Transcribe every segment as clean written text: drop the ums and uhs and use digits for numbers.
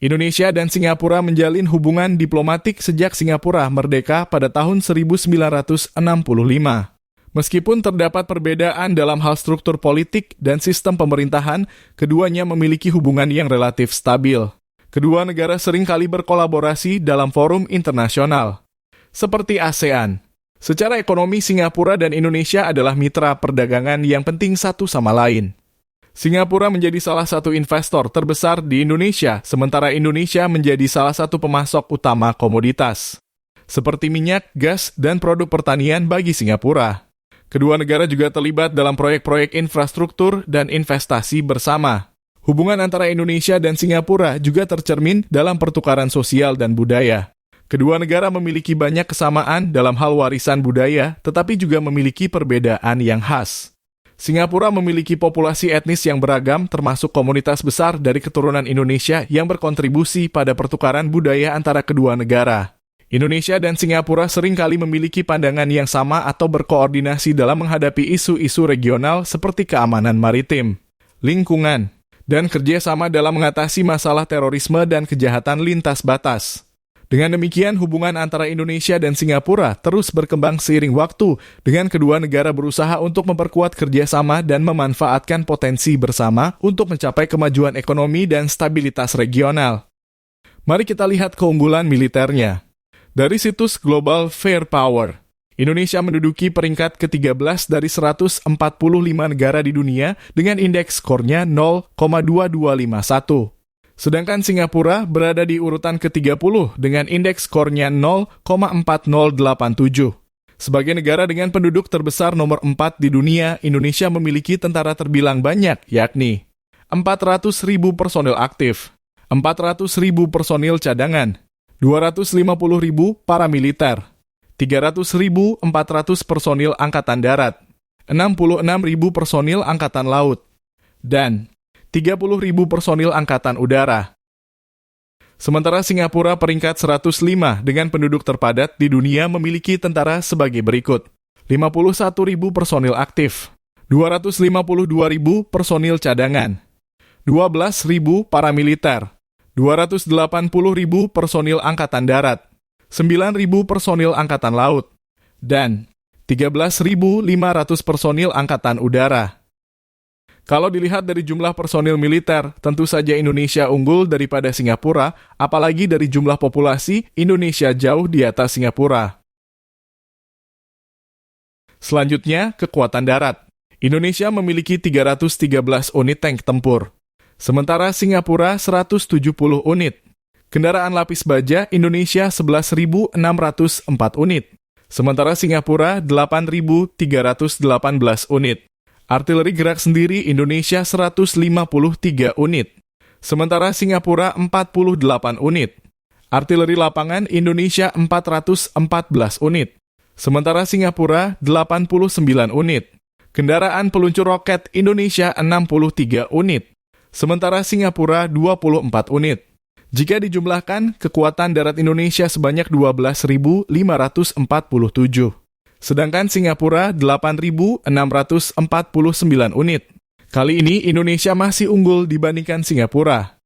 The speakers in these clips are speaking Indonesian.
Indonesia dan Singapura menjalin hubungan diplomatik sejak Singapura merdeka pada tahun 1965. Meskipun terdapat perbedaan dalam hal struktur politik dan sistem pemerintahan, keduanya memiliki hubungan yang relatif stabil. Kedua negara seringkali berkolaborasi dalam forum internasional, seperti ASEAN. Secara ekonomi, Singapura dan Indonesia adalah mitra perdagangan yang penting satu sama lain. Singapura menjadi salah satu investor terbesar di Indonesia, sementara Indonesia menjadi salah satu pemasok utama komoditas, seperti minyak, gas, dan produk pertanian bagi Singapura. Kedua negara juga terlibat dalam proyek-proyek infrastruktur dan investasi bersama. Hubungan antara Indonesia dan Singapura juga tercermin dalam pertukaran sosial dan budaya. Kedua negara memiliki banyak kesamaan dalam hal warisan budaya, tetapi juga memiliki perbedaan yang khas. Singapura memiliki populasi etnis yang beragam, termasuk komunitas besar dari keturunan Indonesia yang berkontribusi pada pertukaran budaya antara kedua negara. Indonesia dan Singapura seringkali memiliki pandangan yang sama atau berkoordinasi dalam menghadapi isu-isu regional seperti keamanan maritim, lingkungan, dan kerjasama dalam mengatasi masalah terorisme dan kejahatan lintas batas. Dengan demikian, hubungan antara Indonesia dan Singapura terus berkembang seiring waktu, dengan kedua negara berusaha untuk memperkuat kerjasama dan memanfaatkan potensi bersama untuk mencapai kemajuan ekonomi dan stabilitas regional. Mari kita lihat keunggulan militernya. Dari situs Global Firepower, Indonesia menduduki peringkat ke-13 dari 145 negara di dunia dengan indeks skornya 0,2251. Sedangkan Singapura berada di urutan ke-30 dengan indeks skornya 0,4087. Sebagai negara dengan penduduk terbesar nomor 4 di dunia, Indonesia memiliki tentara terbilang banyak, yakni 400.000 personil aktif, 400.000 personil cadangan, 250.000 paramiliter, 300.400 personil angkatan darat, 66.000 personil angkatan laut, dan 30.000 personil angkatan udara. Sementara Singapura peringkat 105 dengan penduduk terpadat di dunia memiliki tentara sebagai berikut: 51.000 personil aktif, 252.000 personil cadangan, 12.000 paramiliter, 280.000 personil angkatan darat, 9.000 personil angkatan laut, dan 13.500 personil angkatan udara. Kalau dilihat dari jumlah personil militer, tentu saja Indonesia unggul daripada Singapura, apalagi dari jumlah populasi, Indonesia jauh di atas Singapura. Selanjutnya, kekuatan darat. Indonesia memiliki 313 unit tank tempur, sementara Singapura 170 unit. Kendaraan lapis baja Indonesia 11.604 unit, sementara Singapura 8.318 unit. Artileri gerak sendiri Indonesia 153 unit, sementara Singapura 48 unit. Artileri lapangan Indonesia 414 unit, sementara Singapura 89 unit. Kendaraan peluncur roket Indonesia 63 unit, sementara Singapura 24 unit. Jika dijumlahkan, kekuatan darat Indonesia sebanyak 12.547. Sedangkan Singapura 8.649 unit. Kali ini Indonesia masih unggul dibandingkan Singapura.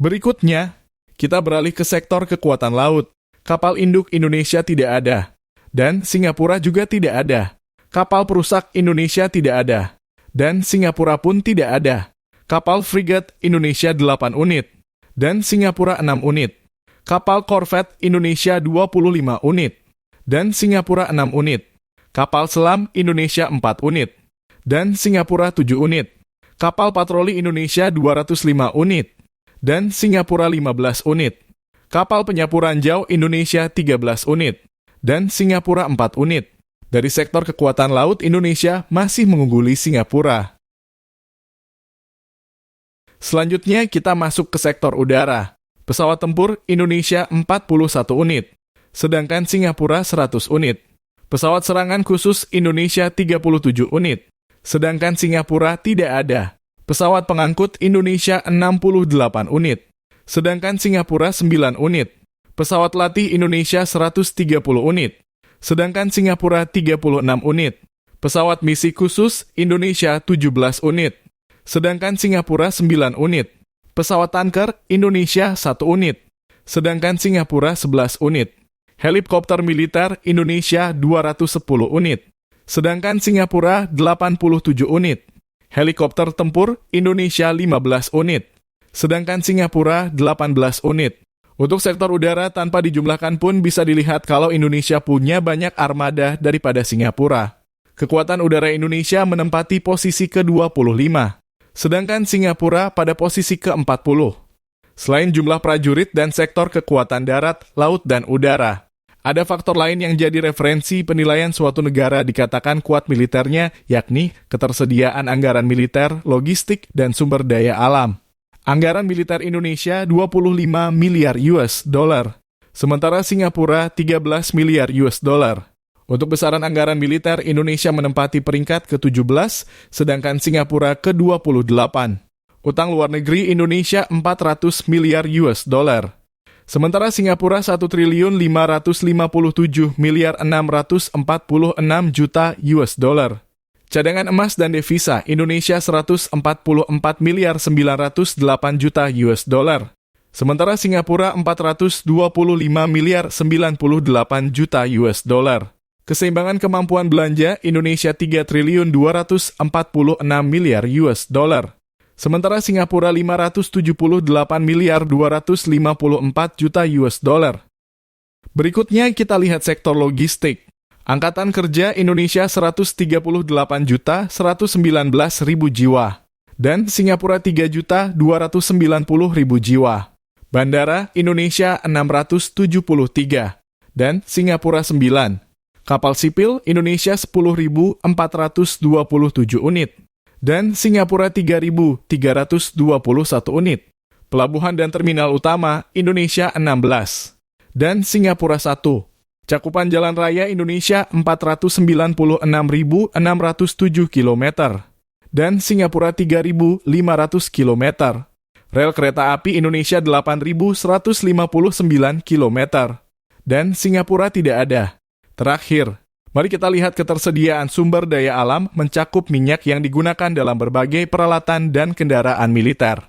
Berikutnya, kita beralih ke sektor kekuatan laut. Kapal induk Indonesia tidak ada, dan Singapura juga tidak ada. Kapal perusak Indonesia tidak ada, dan Singapura pun tidak ada. Kapal frigat Indonesia 8 unit, dan Singapura 6 unit. Kapal korvet Indonesia 25 unit, dan Singapura 6 unit. Kapal selam Indonesia 4 unit, dan Singapura 7 unit. Kapal patroli Indonesia 205 unit, dan Singapura 15 unit. Kapal penyapu ranjau Indonesia 13 unit, dan Singapura 4 unit. Dari sektor kekuatan laut, Indonesia masih mengungguli Singapura. Selanjutnya kita masuk ke sektor udara. Pesawat tempur Indonesia 41 unit, sedangkan Singapura 100 unit. Pesawat serangan khusus Indonesia 37 unit, sedangkan Singapura tidak ada. Pesawat pengangkut Indonesia 68 unit, sedangkan Singapura 9 unit. Pesawat latih Indonesia 130 unit, sedangkan Singapura 36 unit. Pesawat misi khusus Indonesia 17 unit, sedangkan Singapura 9 unit. Pesawat tanker, Indonesia 1 unit. Sedangkan Singapura 11 unit. Helikopter militer, Indonesia 210 unit. Sedangkan Singapura 87 unit. Helikopter tempur, Indonesia 15 unit. Sedangkan Singapura 18 unit. Untuk sektor udara tanpa dijumlahkan pun bisa dilihat kalau Indonesia punya banyak armada daripada Singapura. Kekuatan udara Indonesia menempati posisi ke-25, sedangkan Singapura pada posisi ke-40. Selain jumlah prajurit dan sektor kekuatan darat, laut, dan udara, ada faktor lain yang jadi referensi penilaian suatu negara dikatakan kuat militernya, yakni ketersediaan anggaran militer, logistik, dan sumber daya alam. Anggaran militer Indonesia 25 miliar US dollar, sementara Singapura 13 miliar US dollar. Untuk besaran anggaran militer, Indonesia menempati peringkat ke-17, sedangkan Singapura ke-28. Utang luar negeri Indonesia 400 miliar US dollar. Sementara Singapura 1.557 miliar 646 juta US dollar. Cadangan emas dan devisa Indonesia 144 miliar 908 juta US dollar. Sementara Singapura 425 miliar 98 juta US dollar. Keseimbangan kemampuan belanja Indonesia 3 triliun 246 miliar US dollar. Sementara Singapura 578 miliar 254 juta US dollar. Berikutnya kita lihat sektor logistik. Angkatan kerja Indonesia 138 juta 119 ribu jiwa. Dan Singapura 3 juta 290 ribu jiwa. Bandara Indonesia 673. Dan Singapura 9. Kapal sipil Indonesia 10.427 unit. Dan Singapura 3.321 unit. Pelabuhan dan terminal utama Indonesia 16. Dan Singapura 1. Cakupan jalan raya Indonesia 496.607 km. Dan Singapura 3.500 km. Rel kereta api Indonesia 8.159 km. Dan Singapura tidak ada. Terakhir, mari kita lihat ketersediaan sumber daya alam mencakup minyak yang digunakan dalam berbagai peralatan dan kendaraan militer.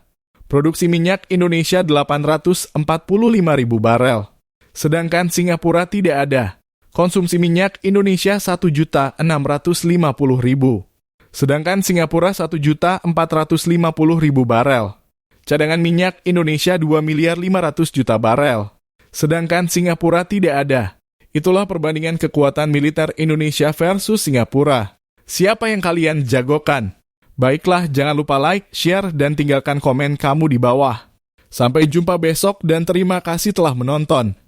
Produksi minyak Indonesia 845.000 barel. Sedangkan Singapura tidak ada. Konsumsi minyak Indonesia 1.650.000. Sedangkan Singapura 1.450.000 barel. Cadangan minyak Indonesia 2 miliar 500 juta barel. Sedangkan Singapura tidak ada. Itulah perbandingan kekuatan militer Indonesia versus Singapura. Siapa yang kalian jagokan? Baiklah, jangan lupa like, share, dan tinggalkan komen kamu di bawah. Sampai jumpa besok dan terima kasih telah menonton.